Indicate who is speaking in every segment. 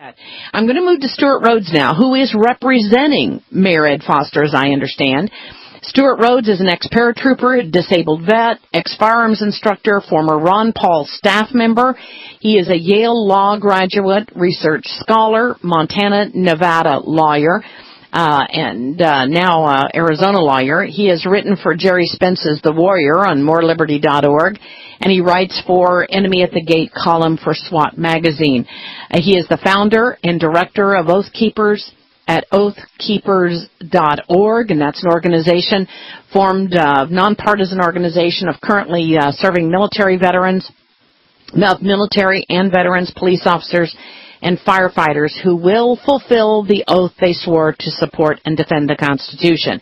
Speaker 1: I'm going to move to Stewart Rhoads now, who is representing Mayor Ed Foster, as I understand. Stewart Rhoads is an ex-paratrooper, disabled vet, ex-firearms instructor, former Ron Paul staff member. He is a Yale Law graduate, research scholar, Montana, Nevada lawyer, and now Arizona lawyer. He has written for Jerry Spence's The Warrior on moreliberty.org, and he writes for Enemy at the Gate column for SWAT magazine. He is the founder and director of Oath Keepers at oathkeepers.org, and that's an organization formed, nonpartisan organization of currently serving military veterans, military and veterans, police officers, and firefighters who will fulfill the oath they swore to support and defend the Constitution.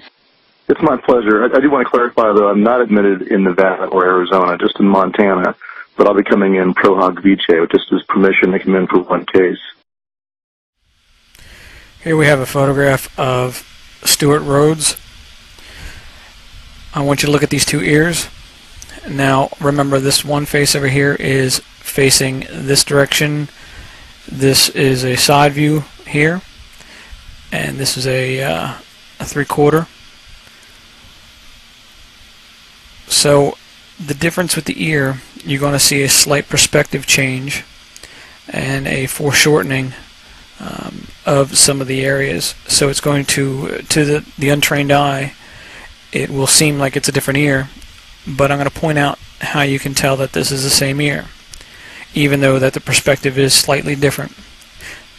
Speaker 2: It's my pleasure. I do want to clarify, though, I'm not admitted in Nevada or Arizona, just in Montana, but I'll be coming in pro hoc vice, just as permission to come in for one case.
Speaker 3: Here we have a photograph of Stewart Rhoads. I want you to look at these two ears. Now, remember, this one face over here is facing this direction. This is a side view here, and this is a 3/4. So the difference with the ear, you're going to see a slight perspective change and a foreshortening of some of the areas. So it's going to the untrained eye, it will seem like it's a different ear, but I'm going to point out how you can tell that this is the same ear, even though that the perspective is slightly different.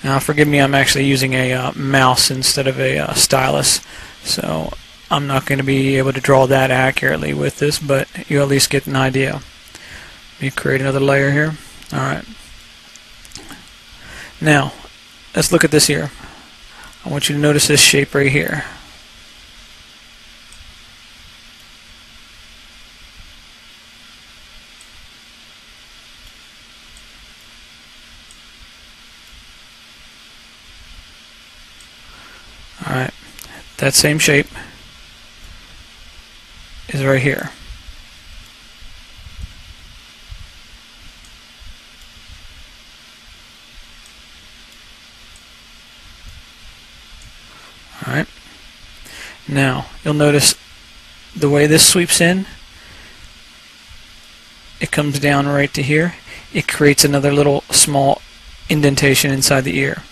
Speaker 3: Now forgive me, I'm actually using a mouse instead of a stylus, so I'm not going to be able to draw that accurately with this, but you at least get an idea. Let me create another layer here. Alright. Now, let's look at this here. I want you to notice this shape right here. Alright, that same shape is right here. Alright, now you'll notice the way this sweeps in, it comes down right to here. It creates another little small indentation inside the ear.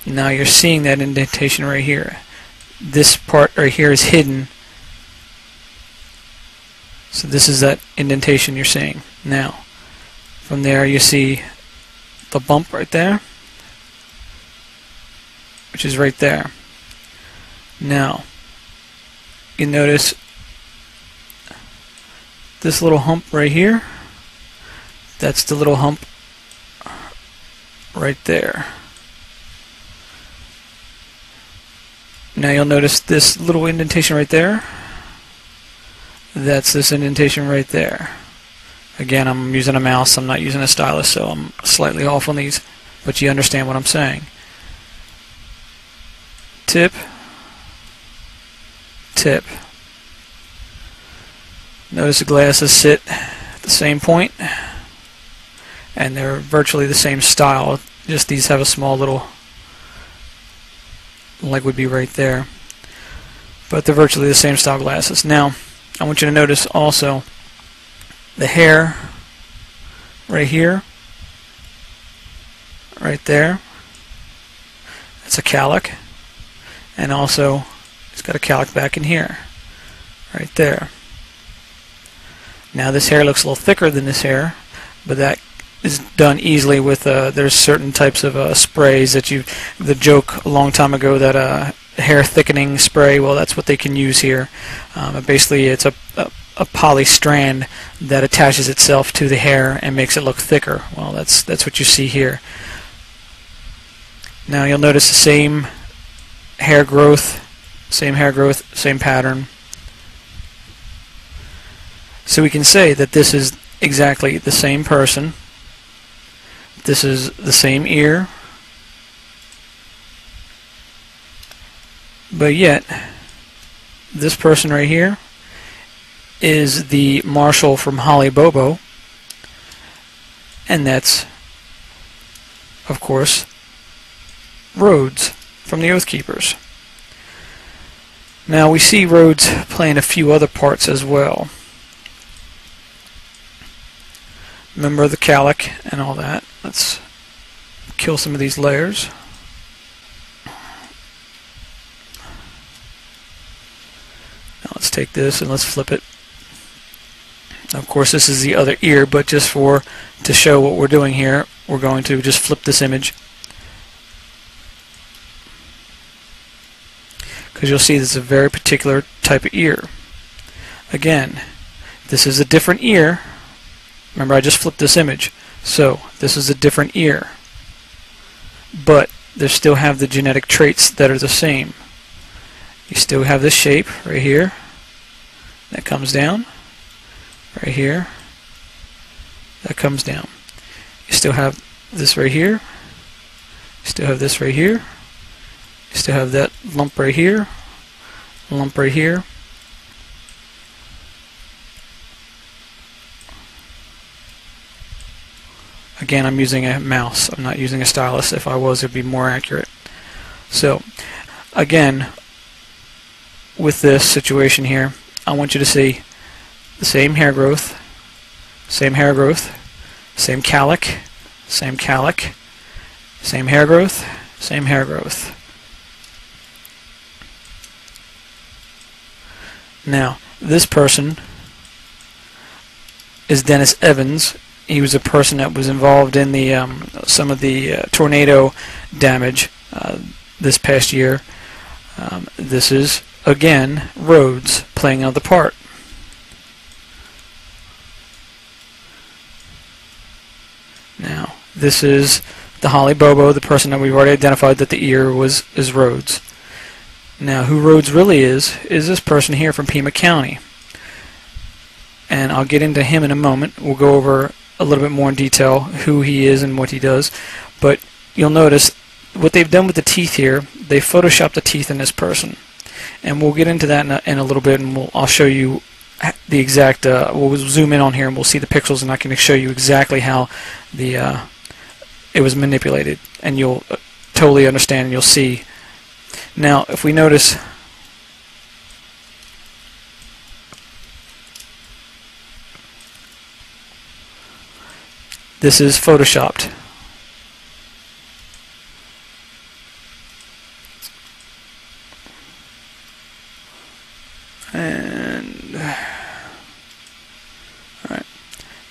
Speaker 3: Now you're seeing that indentation right here. This part right here is hidden. So this is that indentation you're seeing. Now, from there you see the bump right there, which is right there. Now, you notice this little hump right here. That's the little hump right there. Now you'll notice this little indentation right there. That's this indentation right there. Again, I'm using a mouse, I'm not using a stylus, so I'm slightly off on these, but you understand what I'm saying. Tip, tip. Notice the glasses sit at the same point, and they're virtually the same style, just these have a small little leg would be right there, but they're virtually the same style glasses. Now I want you to notice also the hair right here, right there. It's a calic, and also it's got a calic back in here, right there. Now this hair looks a little thicker than this hair, but that is done easily with there's certain types of sprays that the joke a long time ago that hair thickening spray, well, that's what they can use here. Basically it's a poly strand that attaches itself to the hair and makes it look thicker. Well, that's what you see here. Now you'll notice the same hair growth, same pattern. So we can say that this is exactly the same person. This is the same ear, but yet this person right here is the marshal from Holly Bobo, and that's, of course, Rhoads from the Oath Keepers. Now we see Rhoads playing a few other parts as well. Member of the Calic and all that. Let's kill some of these layers. Now let's take this and let's flip it. Of course, this is the other ear, but just to show what we're doing here, we're going to just flip this image, because you'll see this is a very particular type of ear. Again, this is a different ear. Remember, I just flipped this image, so this is a different ear, but they still have the genetic traits that are the same. You still have this shape right here that comes down. Right here, that comes down. You still have this right here. You still have this right here. You still have that lump right here. Lump right here. Again, I'm using a mouse. I'm not using a stylus. If I was, it would be more accurate. So, again, with this situation here, I want you to see the same hair growth, same hair growth, same calic, same calic, same hair growth, same hair growth. Now, this person is Dennis Evans. He was a person that was involved in the some of the tornado damage this past year. This is, again, Rhoads playing another part. Now, this is the Holly Bobo, the person that we've already identified that the ear is Rhoads. Now, who Rhoads really is this person here from Pima County. And I'll get into him in a moment. We'll go over a little bit more in detail who he is and what he does. But you'll notice what they've done with the teeth here, they photoshopped the teeth in this person. And we'll get into that in a little bit, and I'll show you the exact, we'll zoom in on here and we'll see the pixels, and I can show you exactly how it was manipulated, and you'll totally understand and you'll see. Now, if we notice, this is photoshopped. And alright,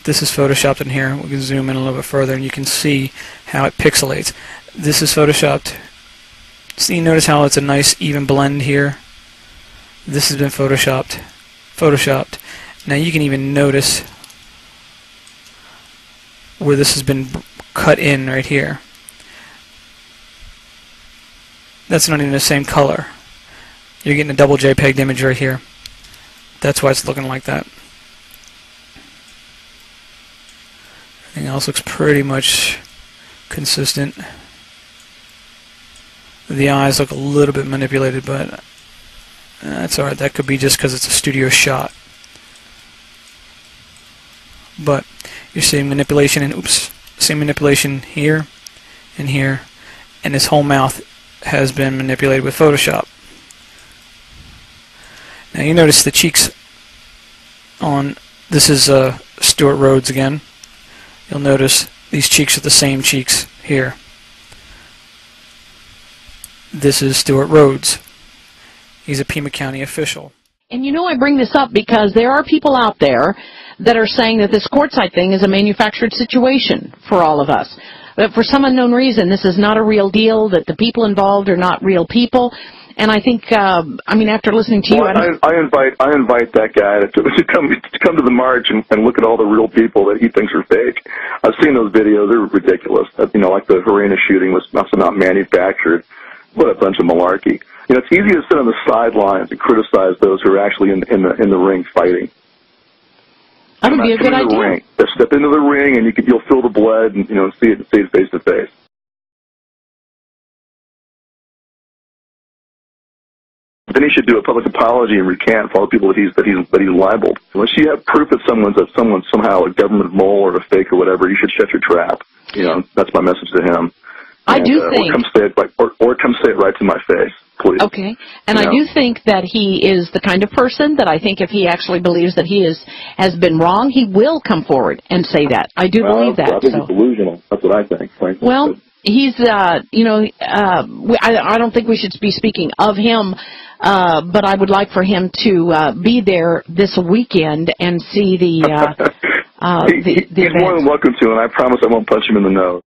Speaker 3: this is photoshopped in here. We can zoom in a little bit further and you can see how it pixelates. This is photoshopped. See, notice how it's a nice even blend here. This has been photoshopped. Now you can even notice where this has been cut in right here. That's not even the same color. You're getting a double JPEG image right here. That's why it's looking like that. Everything else looks pretty much consistent. The eyes look a little bit manipulated, but that's alright. That could be just because it's a studio shot. But you're seeing manipulation, and same manipulation here and here, and his whole mouth has been manipulated with Photoshop. Now you notice the cheeks on, this is Stewart Rhoads again. You'll notice these cheeks are the same cheeks here. This is Stewart Rhoads. He's a Pima County official.
Speaker 1: And you know, I bring this up because there are people out there that are saying that this quartzite thing is a manufactured situation for all of us. But for some unknown reason, this is not a real deal, that the people involved are not real people. And I think, I mean, after listening to you...
Speaker 2: Well, I invite that guy to come to the march and look at all the real people that he thinks are fake. I've seen those videos. They're ridiculous. You know, like the Harena shooting was also not manufactured. What a bunch of malarkey. You know, it's easy to sit on the sidelines and criticize those who are actually in the ring fighting.
Speaker 1: That would be a good idea.
Speaker 2: Just step into the ring and you'll feel the blood and, you know, see it face to face. Then he should do a public apology and recant for all the people that he's libeled. Unless you have proof that someone's somehow a government mole or a fake or whatever, you should shut your trap. You know, that's my message to him.
Speaker 1: I do think,
Speaker 2: or come say it right to my face, please.
Speaker 1: Okay, and I do think that he is the kind of person that I think if he actually believes that he has been wrong, he will come forward and say that. I do believe that.
Speaker 2: I think he's delusional. That's what I think, frankly.
Speaker 1: Well, he's, I don't think we should be speaking of him, but I would like for him to be there this weekend and see the
Speaker 2: he's more than welcome to, and I promise I won't punch him in the nose.